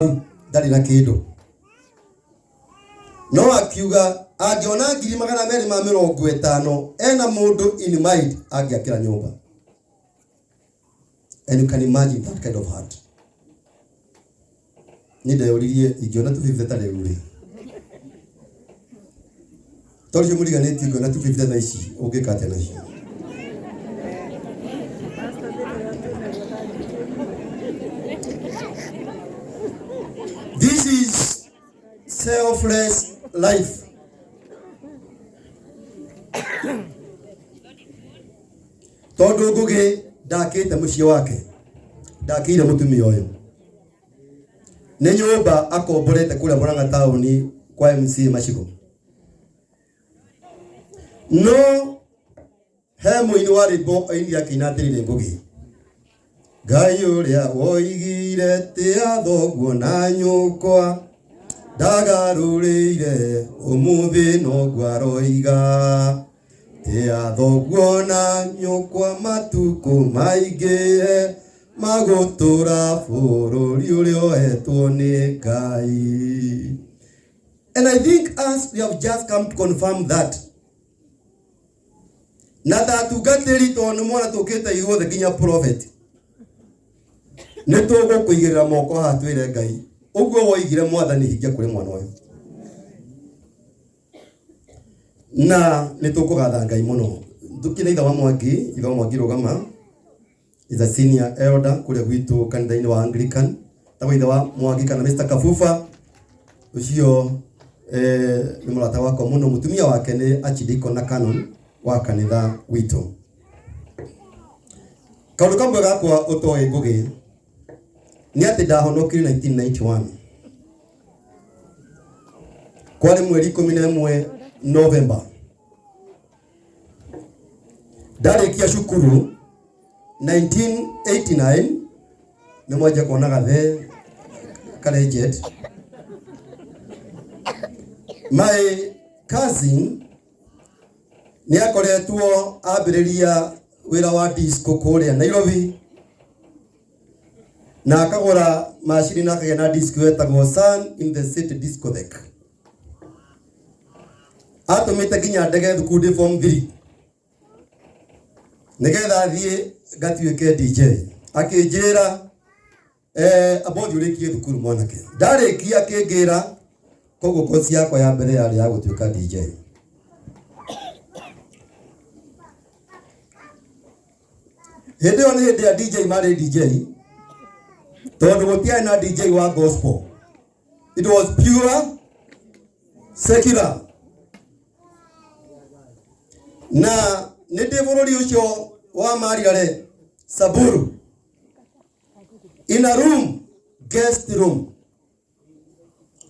ndari na kindu no akiuga angiona 250 ena mundu in mind angiakira nyumba. And you can imagine that kind of heart. Nida yoririe igiona 250 ruri torje muri ganeti igiona 250 na ici ungikate na ici. This is selfless life. Tondu ngugi ndakite muciĩ wake ndakire mutumia uyu ni nyumba akomborete kuria Murang'a tauni kwa MC Macigo. No he muini wa rwĩmbo aini akinatirire ngugi Ngai uria woigire tia thoguo na nyukwa ndagarũrĩire umuthi no ngwaroiga tia thoguo na nyukwa matuko maingĩ magutura bũrũri ũrĩa ohetwo nĩ Ngai. And I think us we have just come to confirm that. Na tatugatĩri tondũ mwana tũkĩte igũthĩ nginya prophet nĩtũgũkũigĩrĩra moko haha twĩre Ngai ũguo woigire Mwathani hingia kũrĩ mwana ũyũ. Na nĩtũkũgatha Ngai mũno. Tukina ithe wa Mwangi rũgama is a senior elder kule gwitu kanitha-inĩ wa Anglican. Tawa ithe wa Mwangi kana Mr. Kafufa ucio ni mũrata wakwa mũno. Mutumia wake nĩ Archdeacon na Canon wa kanitha witu. Kaũndũ kamwe gakwa ũtoĩ ngugi ni atĩ ndahonokire 1991 kwari mweri 11 November. Ndarikia cukuru 1989 nĩ mwanja kuona gathe collegiate. My cousin ni akoretwo ambĩrĩria wĩra wa disco kũrĩa Nairobi na akagũra macini na akagĩa na disco yetagwo Sun in the City Discotheque. Atũmĩte nginya ndege thukuru ndĩ form 3 nigetha thiĩ ngatuĩke DJ. Akĩnjĩra abothi ũrĩkie thukuru mwanake. Ndarĩkia akĩngira koguo kosi yakwa ya mbere yarĩ ya gũtuĩka DJ. Hĩndĩ ĩyo nĩ hĩndĩ ya DJ marĩ DJ tondũ gũtiarĩ na DJ wa gospel. It was pure secular. Na nĩndĩ bũrũri ũcio wa Mariare Samburu in a room, guest room,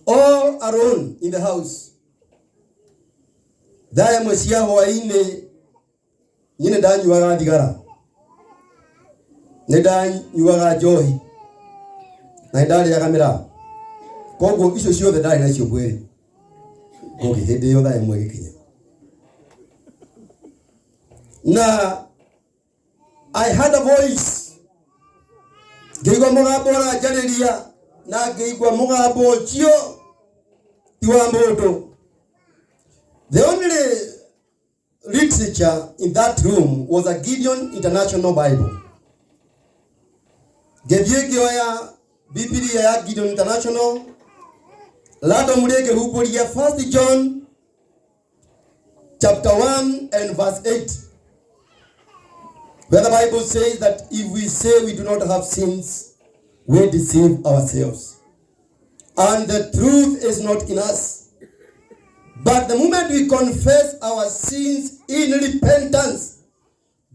all alone in the house. Thaa ĩmwe cia hwaĩ-inĩ nyine ndanyuaga thigara, nĩndanyuaga njohi na ndarĩaga mĩraa. Koguo icio ciothe ndarĩ nacio mwĩrĩ ngugi hĩndĩ ĩyo thaa ĩmwe gĩkinya. Na I had a voice. Ngĩigua mũgambo ũranjarĩria na ngĩigua mũgambo ũcio ti wa mũndũ. The only literature in that room was a Gideon International Bible. Ngĩthiĩ ngĩoya Biblia ya Gideon International randomly ngĩhumbũria 1 John chapter 1 and verse 8. Where the Bible says that if we say we do not have sins, we deceive ourselves. And the truth is not in us. But the moment we confess our sins in repentance,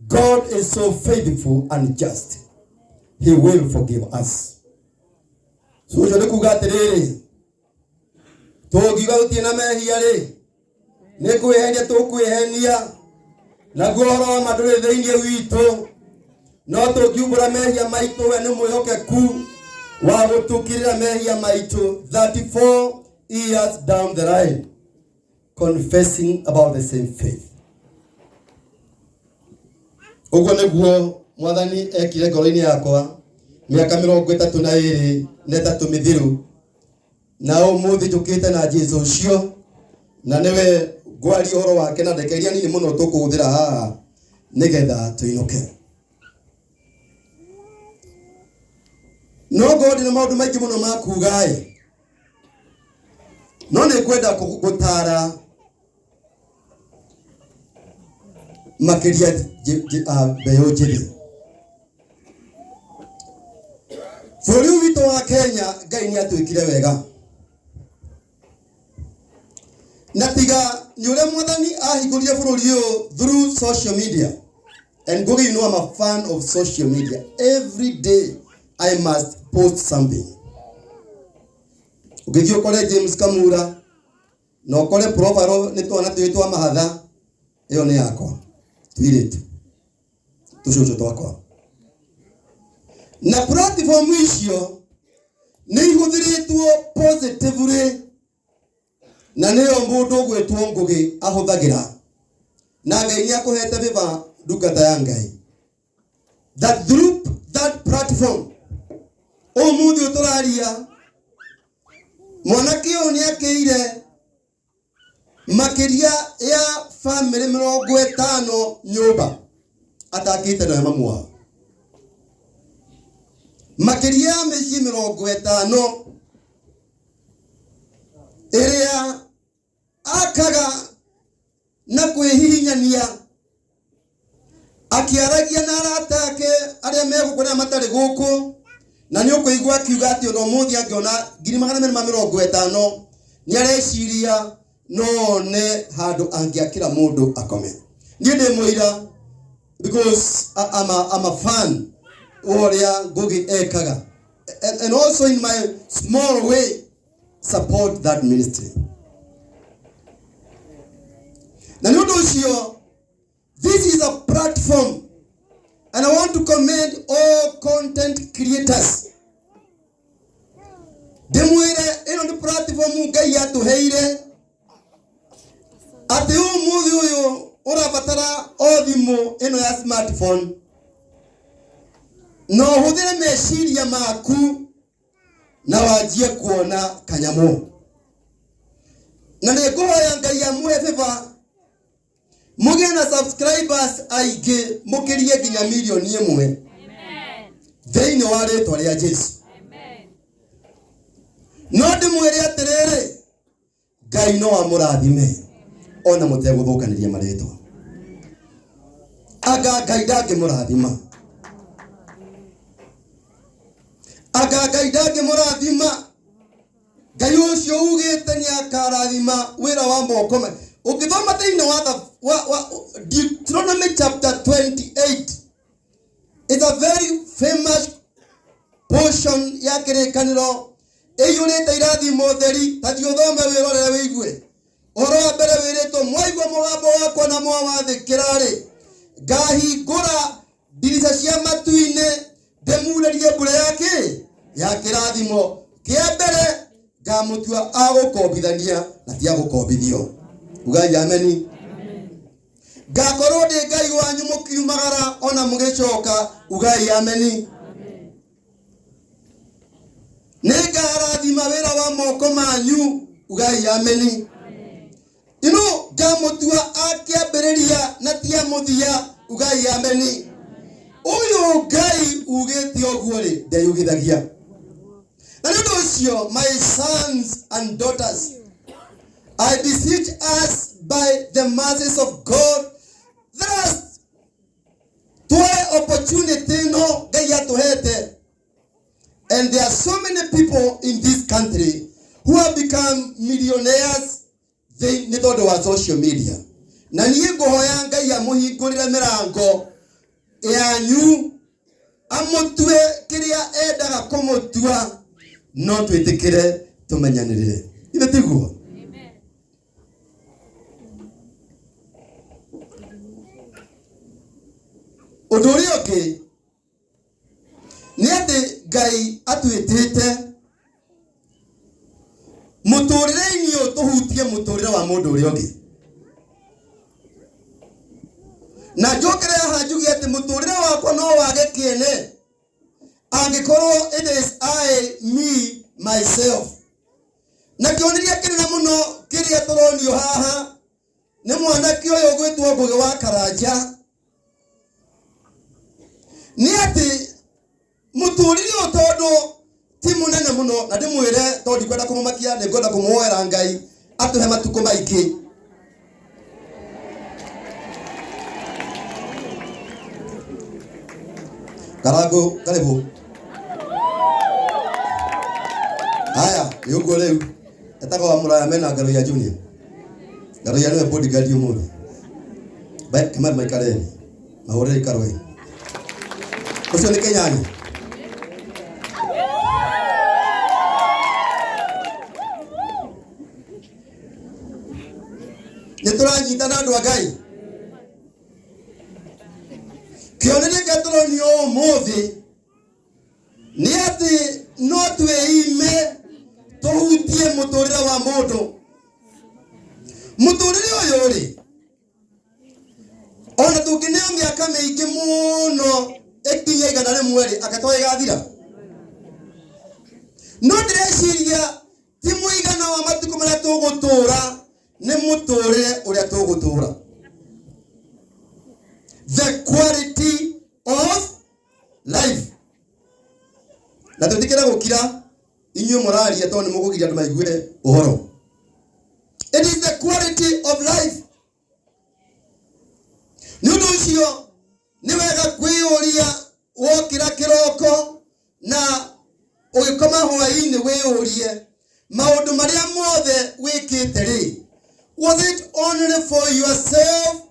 God is so faithful and just. He will forgive us. So jole kugaterere. Togiga utina mehia re. Nekwehenia tokwehenia. Na guoro madure thĩinĩ witũ no tũngiumbũra mehia maitũ we nĩ mwĩhokeku wa gũtũkĩrĩra mehia maitũ 34 years down the line confessing about the same faith. Ũguo nĩguo Mwathani ekire ngoro-inĩ yakwa miaka 32 neta tumithiru na umuthi tukite na Jesu ucio na niwe gwari horo wake na ndekeria nini muno tukuhuthira haha nigetha tuinuke. No God na maundu maingi muno makugai no ne kwenda gutara makiria beyo jithi. Bũrũri witũ wa Kenya Ngai nĩ atwĩkire wega na tiga nĩ ũrĩa Mwathani ahingũrire bũrũri ũyũ through social media. And Google, you know, I'm a fan of social media. Every day I must post something. Ukithii ukore James Kamura na ukore profile ni twana twitwa mahatha iyo ni yakwa twiritu tucucu twakwa na platform icio ni ihuthiritwo positively na niyo mundu gwetwo Ngugi ahuthagira na Ngai ni akuhete viva ndungata ya Ngai that group that platform umuthi uturaria mwanake uyu ni akire makiria ya family 50 nyumba atakite na mamu wao makiria meci 50 iria akaga na kwihihinyania akiaragia na aratake aria megukuna matari guku na ni ukuigwa kiuga ati ono muthi angiona 250 ni areciria no ne handu angiakira mundu akome. Ni ndi muira because I'm a fan oria Ngugi ekaga and also in my small way support that ministry. Na ni ucio, this is a platform and I want to commend all content creators. Demuire ino ni platform Ngai atuheire ati umuthi uyu urabatara o thimu ino ya smartphone no huthire meciria maku na wajie kuona kanyamu na ni nguhoya Ngai amwe viva mugie na subscribers aige mukirie nginya milioni 1. Amen. Thiini wa ritwa ria Jesu. Amen. No ndimwire atiriri Ngai no amurathime ona muteguthukanĩria maritwa aga Ngai ndangĩmũrathima aga Ngai ndangĩmũrathima Ngai ũcio ugĩte nĩ akarathima wĩra wa moko make. Ukithoma thĩinĩ wa Deuteronomy chapter 28, it's a very famous portion ya kĩrĩkanĩro ĩiyũrĩte irathimo theri. Ta thome wĩrorere wĩigue ũhoro wa mbere wĩrĩtwo mwaigua mũgambo wakwa na mwawathĩkĩra-rĩ ngahingũra ndirica cia matu-inĩ ndĩmuurĩrie mbura ya kĩrathimo kĩa mbere ngamũtua agũkombithania na ti agũkombithio. Ugai ameni. Ngakorwo ndĩ Ngai wanyu mũkiumagara ona mũgĩcoka. Ugai ameni. Nĩngarathima wĩra wa moko manyu. Ugai ameni. Ino ngamũtua akĩambĩrĩria na ti amũthia. Ugai ameni. Uyu Ngai ugĩte ũguo-rĩ ndeyugithagia. Na nĩ ũndũ ũcio, my sons and daughters, I beseech us by the mercies of God, there is two opportunity no Ngai atuhete. And there are so many people in this country who have become millionaires they need to social media. Na niĩ ngũhoya Ngai amũhingũrĩre mĩrango yanyu amũtue kĩrĩa endaga kũmũtua no twĩtĩkĩre tũmenyanĩrĩre. Ithe tiguo. Ũndũ ũrĩa ũngĩ nĩ atĩ Ngai atwĩtĩte mũtũrĩre-inĩ ũyũ tũhutie mũtũrĩre wa mũndũ ũrĩa ũngĩ. Na njokere haha njuge atĩ mũtũrĩre wakwa no wage kĩene angĩkorwo na kioneria kinene muno kiria turonio haha ni mwanake uyu gwitwo Ngugi wa Karanja. Ni ati muturire utondu ti munene muno, na ndimwire tondi kwenda kumumakia ni ngwenda kumuhoera Ngai atuhe matuko maiki. Karago karibu. Haya, yuko leo. Nataka wa Muraya mena ngaro ya junior. Ngaro ya no bodyguard yumo. Ba kama maikareni. Mahore ikarwe. Kusho ni Kenyani. Nituranyitana andu a Ngai. Kioneria gaturonio muthi ni ati no tweime tuhutie muturire wa mundu. Muturire uyu ri ona tungineo miaka mingi muno ekinya igana rimwe ri akatoa igathira. No ndĩreciria ti muigana wa matuko maria tugutura ni muturire uria tugutura. The quality of life. Na tutikira gukira inyu moraria to ni mugugiria andu maiguire uhoro. It is the quality of life. Nundu ucio ni wega kwiyuria wokira kiroko na ugikoma hwaini wiyurie maundu maria mothe wikite ri. Was it only for yourself?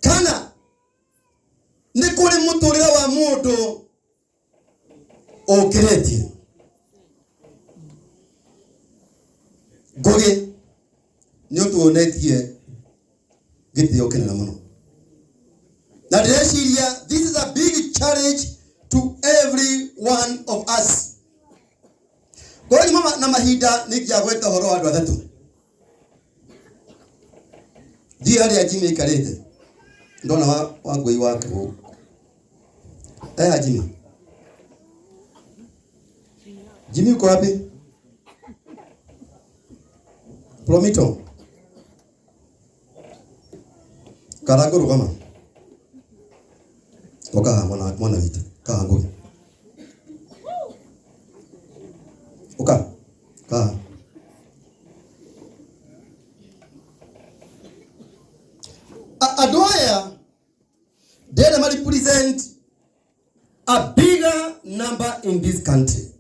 Kana ni kuri muturire wa mundu okiretie. Ngugi ni utuonetie gitio kinene muno. Na ndĩreciria this is a big challenge to every one of us. Kwa mama na mahinda nikiagweta horo andu athatu. Ndi ari ajimi ikarite. Ndona wa ngui wake hu. Ajimi. Jimmy uko wapi? Promito. Karaguru kama. Toka mwana vitu. Kaangu. Oka. Ka. Adoya they represent a bigger number in this country.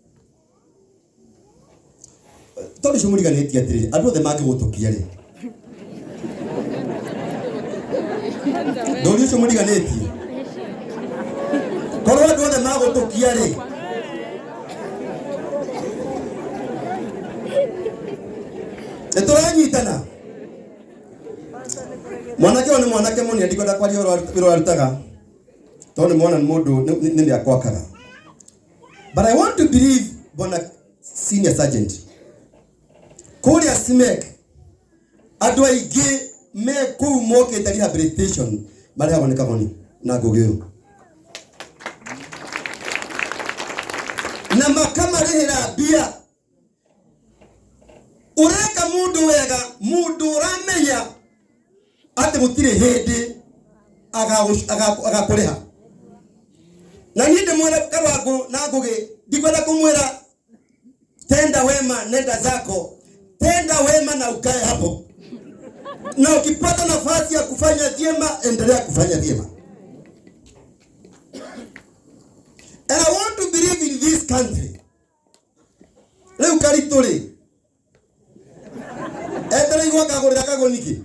Toni shumuriga neti atiri adu the magi gutukia ri. Doni shumuriga neti. Korwa adu the magi gutukia ri. Etoranyitana. Mwanake ni mwanake moni ndikwenda kwa rio arutaga. Toni mwana mundu nindi akwakaga. But I want to believe bona senior sergeant. Kuria simek adu aigi me ku moke ta rehabilitation bale haboneka koni na Ngugi. Na makama rehera bia ureka mundu wega mundu ramenya ate mutire hindi agakureha. Na ninde mwana kabago na Ngugi ndikwenda kumwira tenda wema nenda zako. Tenda wema na ukae hapo. Na ukipata nafasi ya kufanya vyema endelea kufanya vyema. And I want to believe in this country. Leo karitore. Etera igwa kagorera kagoniki.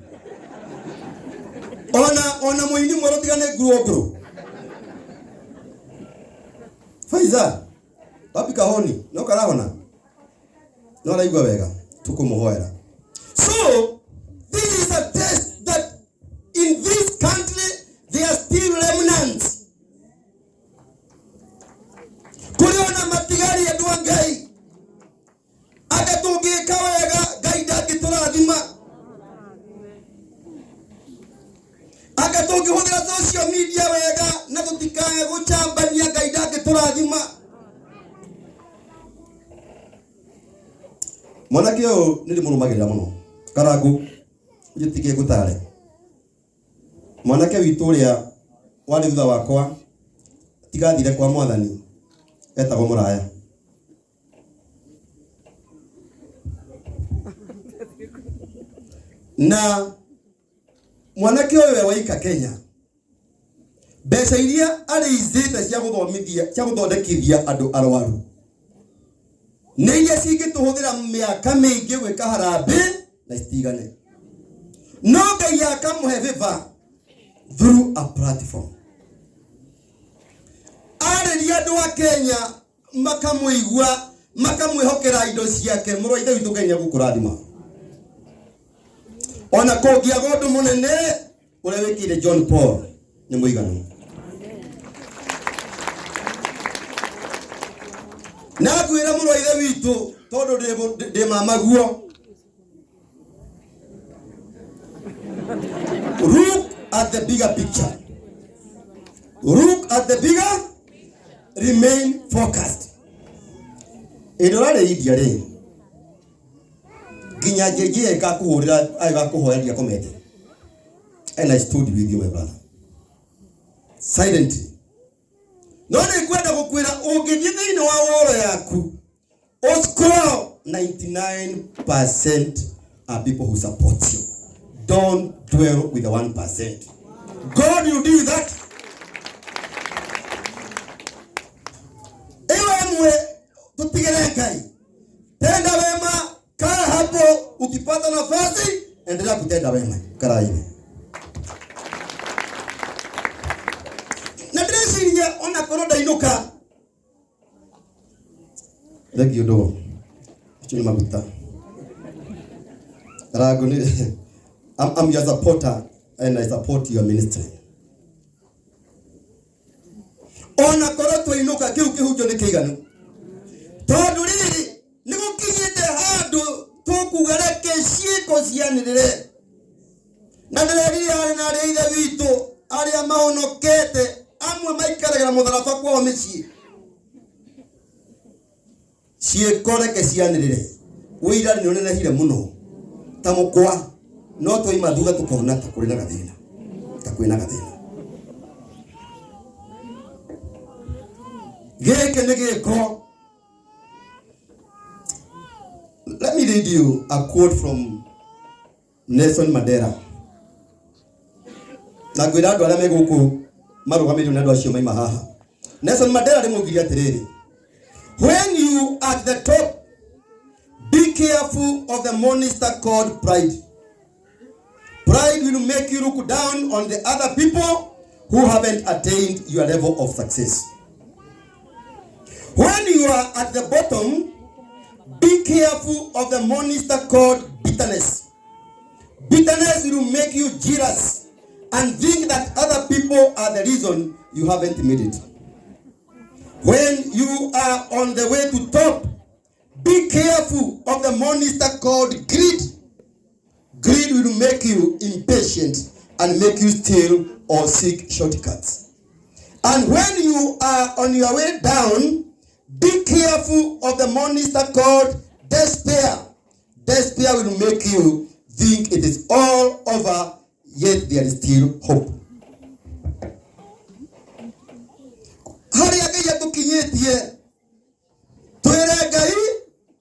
Ona muini mwero tigane gruogro. Faiza. Papi kahoni, no karahona. No la igwa wega. Tukumuhoera. So, this is a test that in this country there are still remnants. Kuriona matigari ya dua Ngai. Agatungi kawega Ngai daki turathima. Agatungi hudira social media wega na tutikae guchambania Ngai daki turathima. Mwanake yo nili murumagirira muno. Karangu ujitikie gutare. Mwanake witu uria wari thutha wakwa tigathire kwa mwathani etagwo Muraya. Na mwanake uyu waika Kenya mbeca iria arĩithĩte cia gũthomithia cia gũthondekithia andũ arwaru nĩ iria cingĩtũhũthĩra mĩaka mĩingĩ gwĩka harambĩ na citigane. No Ngai akamũhe favor through a platform. Arĩria andũ a Kenya makamũigua makamwĩhokera indo ciake. Mũrũ wa ithe witũ Ngai nĩegũkũrathima. Ona kũngĩaga ũndũ mũnene ũrĩa wĩkĩire John Paul nĩ mũiganu. Na ngwĩra mũrũ wa ithe witũ tondũ ndĩ mamaguo. Look at the bigger picture. Look at the bigger. Remain focused. Idorare idia re. Ginya jeje kakuhurira agakuhoya komete. And I stood with you, my brother. Silently. None kwenda gukwira ungithie thiini wa woro yaku. Score 99% are people who support you. Don't dwell with the 1%. God will do that. Ewe mwe tupigane Ngai. Tenda wema, kaa hapo, ukipata nafasi endelea kutenda wema. Kara hivi. Na dressing ona koroda inuka. Thank you do. Chini mabuta. Raguni. I'm your supporter and I support your ministry. Ona koroto inuka kiu jone kiganu. Tondu riri nigukinyite handu tukugereke ciiko cianirire. Na ndireri ari na ri ithe witu ari amahonokete amwe maikaragira mutharaba kwa micii. Ciikoreke cianirire. Wira ni onene hire muno. Tamukwa no to imathuga tukona takurina gathina. Takwina gathina. Geke negeko. Let me read you a quote from Nelson Mandela. Na gwira andu aria me guku marugamiririo na andu acio maima haha. Nelson Mandela ndimugiria atiriri. When you at the top, be careful of the monster called pride. Pride will make you look down on the other people who haven't attained your level of success. When you are at the bottom, be careful of the monster called bitterness. Bitterness will make you jealous and think that other people are the reason you haven't made it. When you are on the way to top, be careful of the monster called greed. Greed will make you impatient and make you steal or seek shortcuts. And when you are on your way down, be careful of the monster called despair. Despair will make you think it is all over, yet there is still hope. Haria Ngai atukinyitie twire Ngai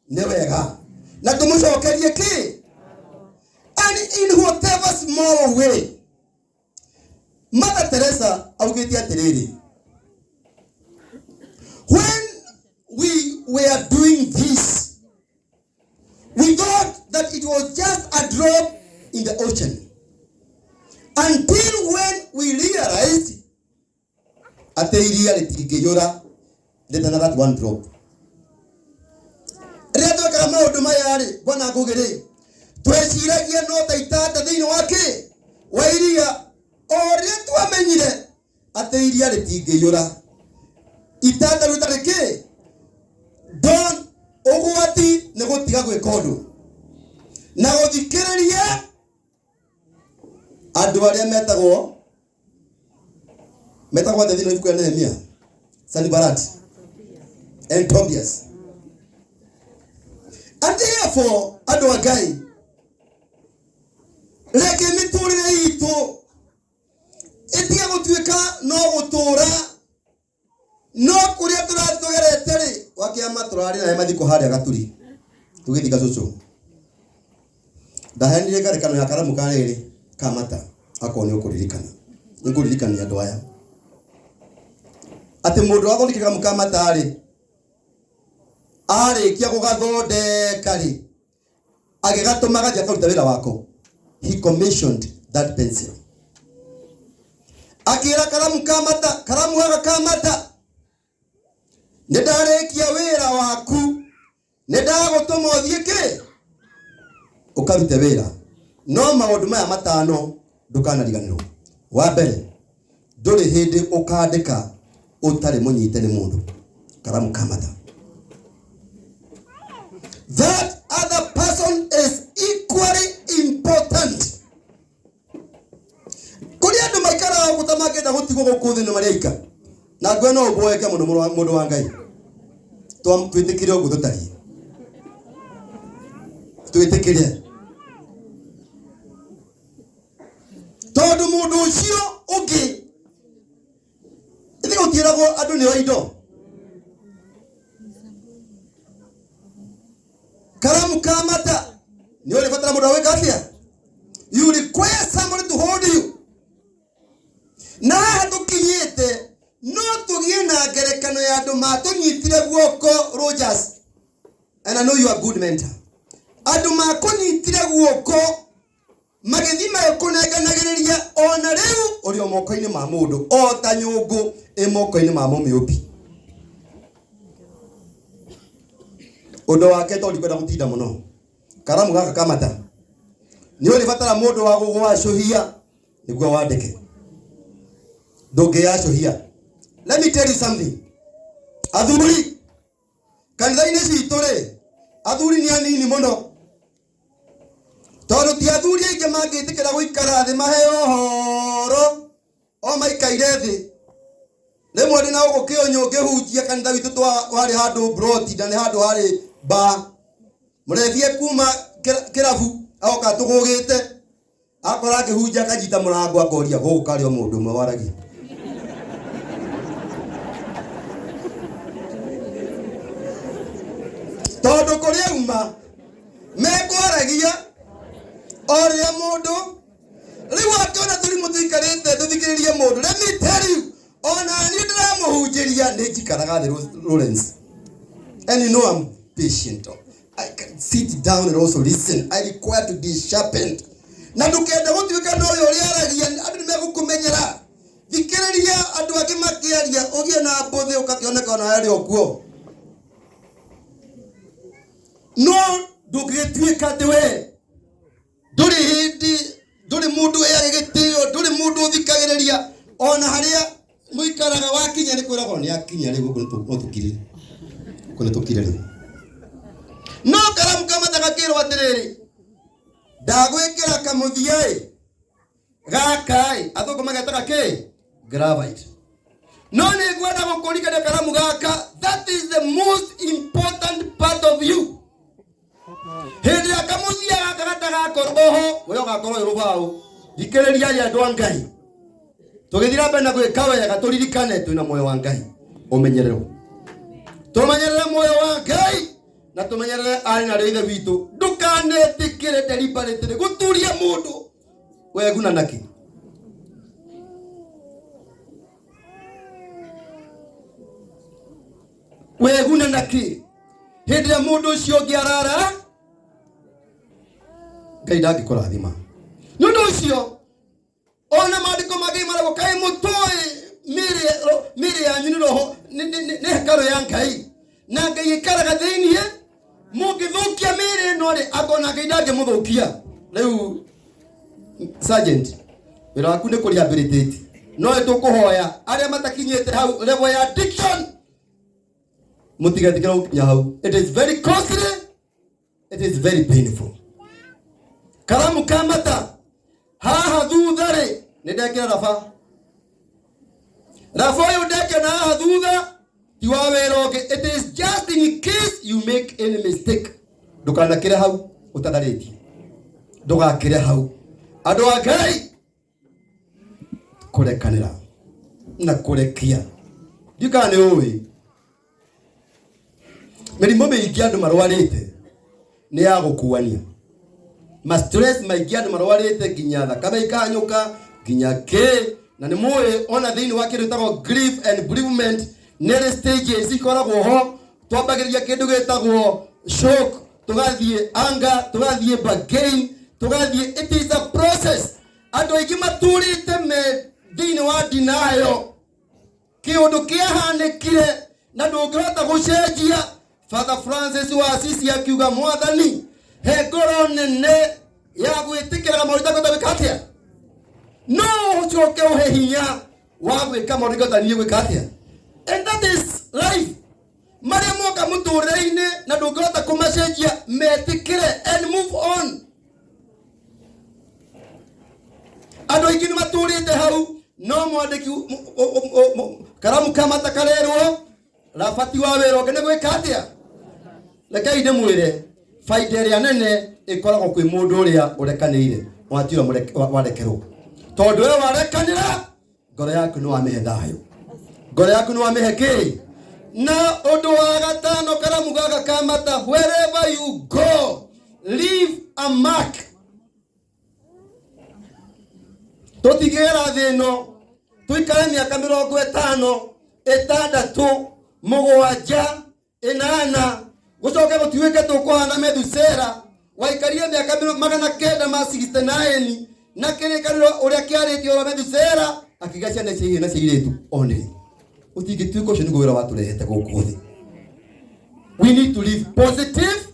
ni wega na tumucokerie ki. And in whatever small way, Mother Teresa augite atiriri, when we were doing this, we thought that it was just a drop in the ocean, until when we realized at iria ritingiyura than that one drop. Reto kama maundu maya ri bona ngugire tweciragia no taitata thiini wake wa iria oria twamenyire ati iria ritingiyura itata rutariki don ugwati ni gutiga gwika undu na guthikiriria andu aria metagwo thiini wa ibuku ya Nehemia, Sanballat and Tobias. And therefore, ando agai leke miturire itu itia gutuika no gutura no kuria turatugeretere wakiama turari na mathiko haria gaturi tugithika cucu ndahenire garekano ya karamu kariri kamata akoni ukuririkana nikuririkania andu aya ati mundu athondekire kamukama ari arikia gugathondeka ri agigatuma gathia karuta wira wako. He commissioned that pencil. Akira karamu kamata nedarikia wira waku nedagutuma uthiike ukarute wira no maundu maya matano ndukanariganirwo. Wa mbere nduri hindi ukandika utari munyite ni mundu karamu kamata. That other person is equally important. Kuria ndu maikara gutamake da gutigo gukuthi no marika na gwe no boyeke mundu wa Ngai twitikire ugu tutari twitikire tondu mundu ucio ungi ithi gutirago andu ni oindo karamu kamata ni ole fatara mundu aweka atia. You require somebody to hold you. Na hatukinyete no tugie na gerekano ya andu matunyitire guoko Rogers, and I know you are a good mentor. Andu makunyitire guoko magithima yakunenganagiriria ona riu uri omoko-ini ma mundu o ta nyungu imoko-ini ma mumiupi. Undu wake to ndikwenda gutinda muno karamu gaka kamata ni uri fatara mundu wa gugwacuhia niguo wandike ndungiacuhia. Let me tell you something. Athuri kanitha-ini citu ri athuri ni anini muno tondu ti athuri aingi mangitikira guikara thi maheo horo o maikaire thi rimwe ndi na ugukionyo ngihunjia kanitha witu twari handu broti na ni handu hari ba murethie kuma kirabu agoka tugugite akora akihunjia akanyita murango akoria guku kari o mundu umwe waragi tondu kuria uma mekwaragia oria mundu riu akiona turi muthikarite tuthikiririe mundu. Let me tell you, ona ni ndiramuhunjiria ni njikaraga thi Lawrence, and you know I'm patient. I can sit down and also listen. I require to be sharpened. Na ndukenda gutuika no yo riaragia andu ni megukumenyera thikiriria andu angi makiaria ugie na mbuthi ukakioneka ona yari okuo no ndugituika tiwe nduri hindi nduri mundu egitio nduri mundu thikagiriria ona haria muikaraga wakinya ni kwiragwo ni akinya riu gutukire kunetukire riu no karamu kamata gakirwo atiriri ndagwikira kamuthiai gakai athungu magetaga ki gravite no ni gwenda gukurikana karamu gaka. That is the most important part of you. Hindi akamuthia gaka gatagakorwo ho we ugakorwo irubau thikiriria ya andu a Ngai tugithira mbere na gwika wega turirikane twina moyo wa Ngai umenyerero tumenyerere moyo wa Ngai na tumenyerere ari na ithe witu ndukanetikire deliberately guturia mundu weguna naki weguna naki hindira mundu ucio ngiarara Ngai ndangikurathima nundu ucio ona maandiko magi maragwo kai mutoi miri yanyu ni roho ni hekalu ya Ngai na Ngai ikaraga thiini mungithukia miri no ri akona Ngai ndangimuthukia. Riu sergeant wira waku ni kurehabilitate no tukuhoya aria matakinyete hau level ya addiction mutigatikira gukinya hau. It is very costly, it is very painful. Karamu kamata haha thuthari ni ndekira rafa yu ndeke na haha thutha ti wa wira ungi. It is just in case you make any mistake Ndukanakire hau utatharĩtie. Ndugakire hau. Andũ a Ngai kũrekanĩra na kũrekia. Ndikana nĩ ũĩ. Mĩrimũ mĩingĩ andũ marwarĩte nĩ ya gũkuania. Stress maingĩ andũ marwarĩte nginya thakame ikanyũka nginya na nĩ mũĩ ona thĩinĩ wa kĩndũ gĩtagwo grief and bereavement nĩ stages ikoragwo ho. Twambagĩrĩria kĩndũ gĩtagwo shock, tugathiĩ anger, tugathiĩ bargain, tugathiĩ. It is a process. Andũ aingĩ maturĩte me thĩinĩ wa denial. Kĩũndũ kĩahanĩkire na ndũngĩhota gũcenjia. Father Francis wa Assisi akiuga Mwathani he ngoro nene ya gwĩtĩkĩra maũndũ gwĩka atĩa. No ũcoke ũhe hinya wa gwĩka maũndũ gwĩka atĩa. And that is life. Marĩa moka mũtũrĩre-inĩ na ndũngĩhota kũmacenjia, metĩkĩre and move on. Andũ aingĩ nĩ matũrĩte hau, no mwandĩki karamu kama takarerwo rabati wa wĩra ũngĩ nĩ gwĩka atĩa. Rekei ndĩmwĩre faida ĩrĩa nene ĩkoragwo kwĩ mũndũ ũrĩa ũrekanĩire watira warekerwo. Tondũ wewe warekanĩra, ngoro yaku nĩ wamĩhe thayũ, ngoro yaku nĩ wamĩhe kĩ. Na ũndũ wa gatano karamu gaka kamata, wherever you go leave a mark. Tũtigĩra thĩ ĩno tuikare mĩaka 50, 6, 7, 8 gũcoke gũtuĩke tũkũhana Methusela waikarie mĩaka 969 na kĩrĩkanĩro ũrĩa kĩarĩtio wa Methusela akiga ciana cia na ciairĩtu only. Utigĩtuĩka ũcio nĩguo wĩra watũrehete gũkũ thĩ. We need to live positive